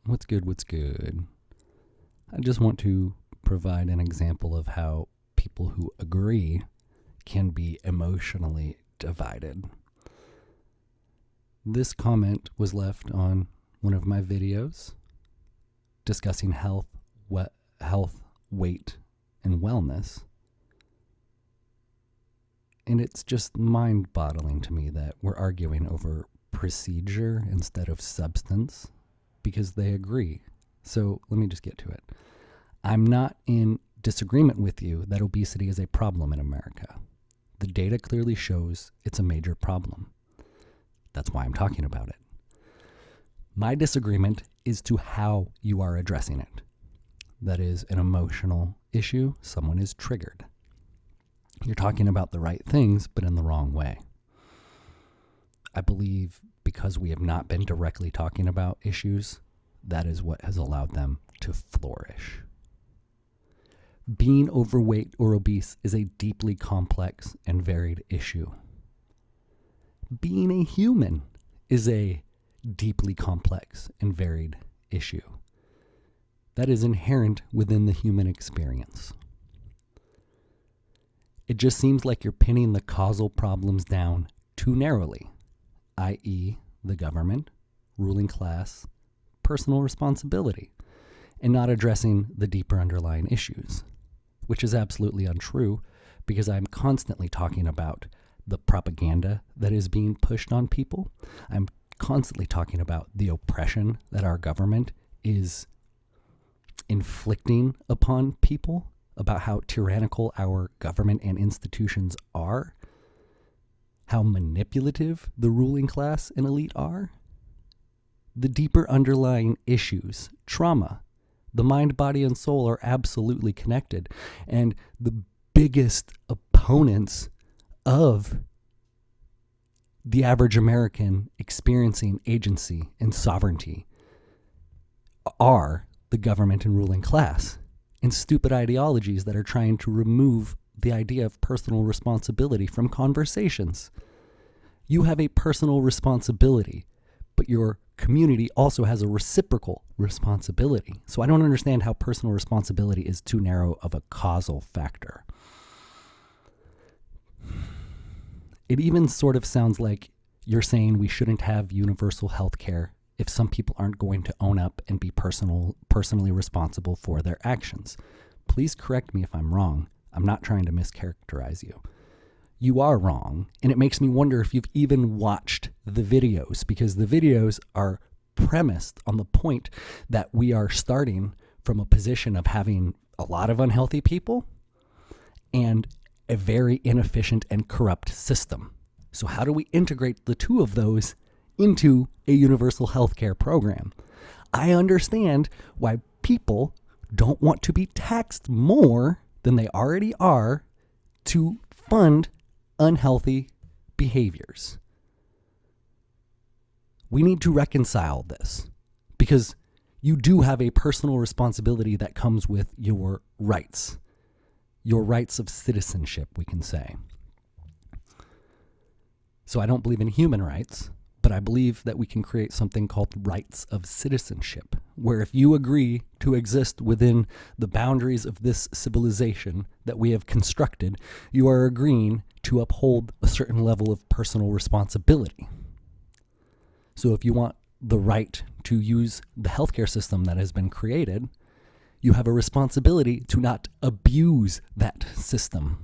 What's good? What's good? I just want to provide an example of how people who agree can be emotionally divided. This comment was left on one of my videos discussing health, weight, and wellness. And it's just mind-boggling to me that we're arguing over procedure instead of substance because they agree. So let me just get to it. I'm not in disagreement with you that obesity is a problem in America. The data clearly shows it's a major problem. That's why I'm talking about it. My disagreement is to how you are addressing it. That is an emotional issue. Someone is triggered. You're talking about the right things, but in the wrong way. I believe because we have not been directly talking about issues, that is what has allowed them to flourish. Being overweight or obese is a deeply complex and varied issue. Being a human is a deeply complex and varied issue. That is inherent within the human experience. It just seems like you're pinning the causal problems down too narrowly, i.e., the government, ruling class, personal responsibility, and not addressing the deeper underlying issues, which is absolutely untrue because I'm constantly talking about the propaganda that is being pushed on people. I'm constantly talking about the oppression that our government is inflicting upon people, about how tyrannical our government and institutions are, how manipulative the ruling class and elite are. The deeper underlying issues, trauma, the mind, body, and soul are absolutely connected. And the biggest opponents of the average American experiencing agency and sovereignty are the government and ruling class and stupid ideologies that are trying to remove the idea of personal responsibility from conversations. You have a personal responsibility, but your community also has a reciprocal responsibility. So I don't understand how personal responsibility is too narrow of a causal factor. It even sort of sounds like you're saying we shouldn't have universal health care if some people aren't going to own up and be personally responsible for their actions. Please correct me if I'm wrong. I'm not trying to mischaracterize you. You are wrong, and it makes me wonder if you've even watched the videos, because the videos are premised on the point that we are starting from a position of having a lot of unhealthy people and a very inefficient and corrupt system. So how do we integrate the two of those into a universal healthcare program? I understand why people don't want to be taxed more than they already are to fund unhealthy behaviors. We need to reconcile this because you do have a personal responsibility that comes with your rights of citizenship, we can say. So I don't believe in human rights, but I believe that we can create something called rights of citizenship, where if you agree to exist within the boundaries of this civilization that we have constructed, you are agreeing to uphold a certain level of personal responsibility. So if you want the right to use the healthcare system that has been created, you have a responsibility to not abuse that system.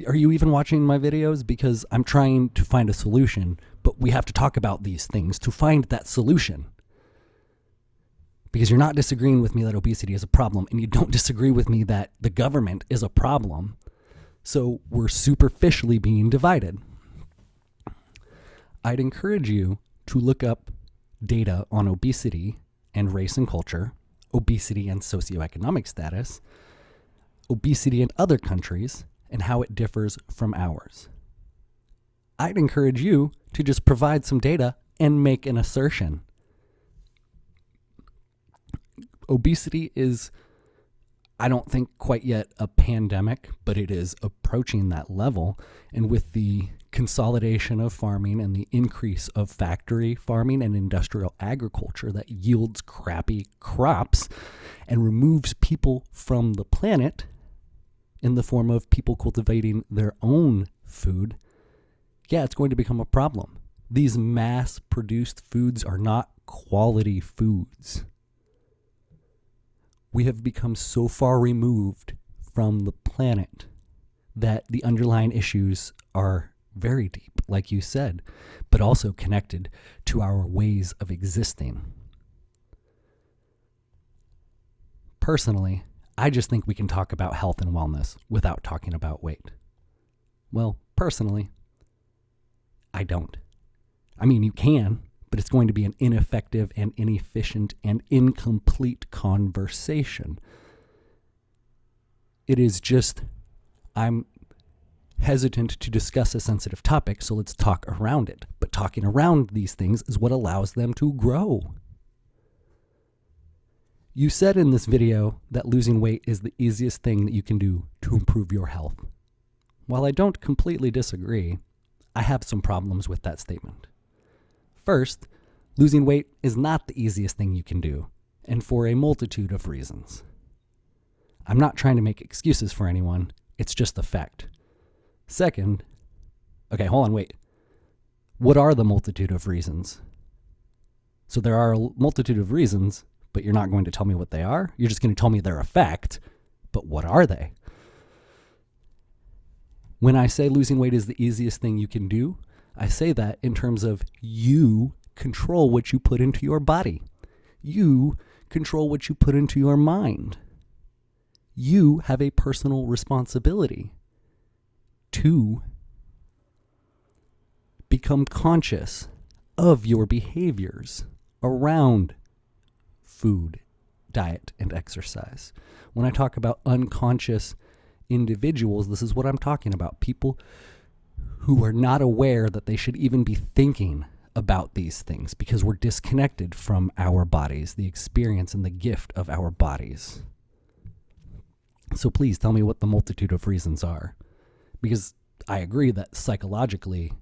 Are you even watching my videos? Because I'm trying to find a solution, but we have to talk about these things to find that solution. Because you're not disagreeing with me that obesity is a problem, and you don't disagree with me that the government is a problem. So we're superficially being divided. I'd encourage you to look up data on obesity and race and culture, obesity and socioeconomic status, obesity in other countries, and how it differs from ours. I'd encourage you to just provide some data and make an assertion. Obesity is, I don't think quite yet a pandemic, but it is approaching that level. And with the consolidation of farming and the increase of factory farming and industrial agriculture that yields crappy crops and removes people from the planet in the form of people cultivating their own food, yeah, it's going to become a problem. These mass-produced foods are not quality foods. We have become so far removed from the planet that the underlying issues are very deep, like you said, but also connected to our ways of existing. Personally, I just think we can talk about health and wellness without talking about weight. Well, personally, I don't. I mean, you can, but it's going to be an ineffective and inefficient and incomplete conversation. It is just, I'm hesitant to discuss a sensitive topic, so let's talk around it. But talking around these things is what allows them to grow. You said in this video that losing weight is the easiest thing that you can do to improve your health. While I don't completely disagree, I have some problems with that statement. First, losing weight is not the easiest thing you can do, and for a multitude of reasons. I'm not trying to make excuses for anyone, it's just a fact. Second, okay, hold on, wait. What are the multitude of reasons? So there are a multitude of reasons, but you're not going to tell me what they are? You're just going to tell me they're a fact, but what are they? When I say losing weight is the easiest thing you can do, I say that in terms of you control what you put into your body. You control what you put into your mind. You have a personal responsibility to become conscious of your behaviors around food, diet, and exercise. When I talk about unconscious individuals, this is what I'm talking about. People who are not aware that they should even be thinking about these things because we're disconnected from our bodies, the experience and the gift of our bodies. So please tell me what the multitude of reasons are. Because I agree that psychologically,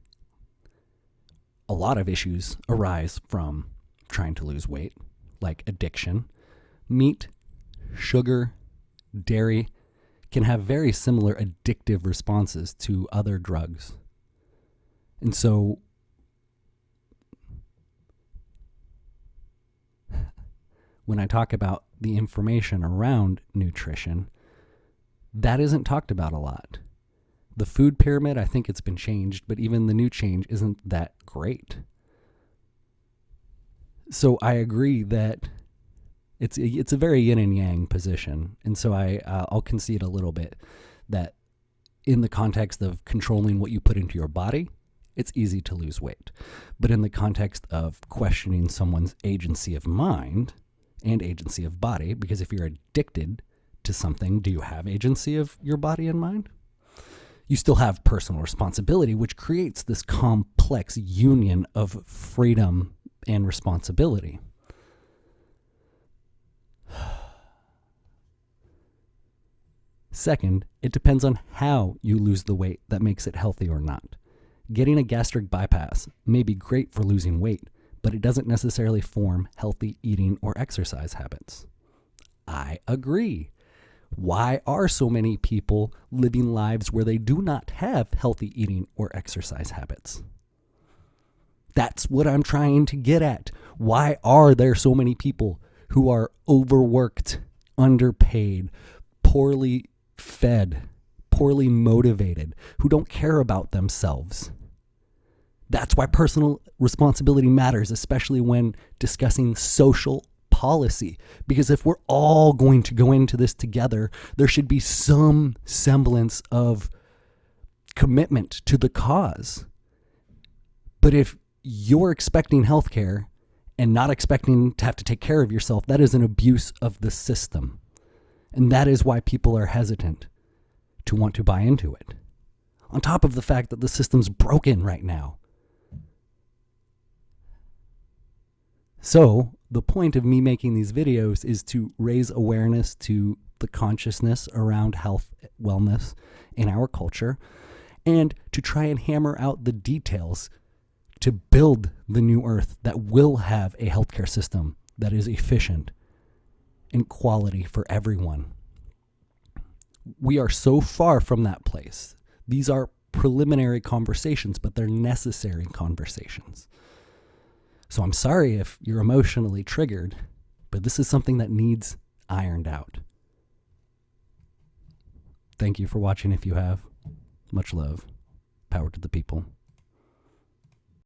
a lot of issues arise from trying to lose weight, like addiction. Meat, sugar, dairy can have very similar addictive responses to other drugs. And so when I talk about the information around nutrition, that isn't talked about a lot. The food pyramid, I think it's been changed, but even the new change isn't that great. So I agree that it's a very yin and yang position. And so I'll concede a little bit that in the context of controlling what you put into your body, it's easy to lose weight. But in the context of questioning someone's agency of mind and agency of body, because if you're addicted to something, do you have agency of your body and mind? You still have personal responsibility, which creates this complex union of freedom and responsibility. Second, it depends on how you lose the weight that makes it healthy or not. Getting a gastric bypass may be great for losing weight, but it doesn't necessarily form healthy eating or exercise habits. I agree. Why are so many people living lives where they do not have healthy eating or exercise habits? That's what I'm trying to get at. Why are there so many people who are overworked, underpaid, poorly fed, poorly motivated, who don't care about themselves? That's why personal responsibility matters, especially when discussing social policy. Because if we're all going to go into this together, there should be some semblance of commitment to the cause. But if you're expecting healthcare and not expecting to have to take care of yourself, that is an abuse of the system. And that is why people are hesitant to want to buy into it. On top of the fact that the system's broken right now. So the point of me making these videos is to raise awareness to the consciousness around health, wellness in our culture, and to try and hammer out the details to build the new Earth that will have a healthcare system that is efficient and quality for everyone. We are so far from that place. These are preliminary conversations, but they're necessary conversations. So I'm sorry if you're emotionally triggered, but this is something that needs ironed out. Thank you for watching if you have. Much love. Power to the people.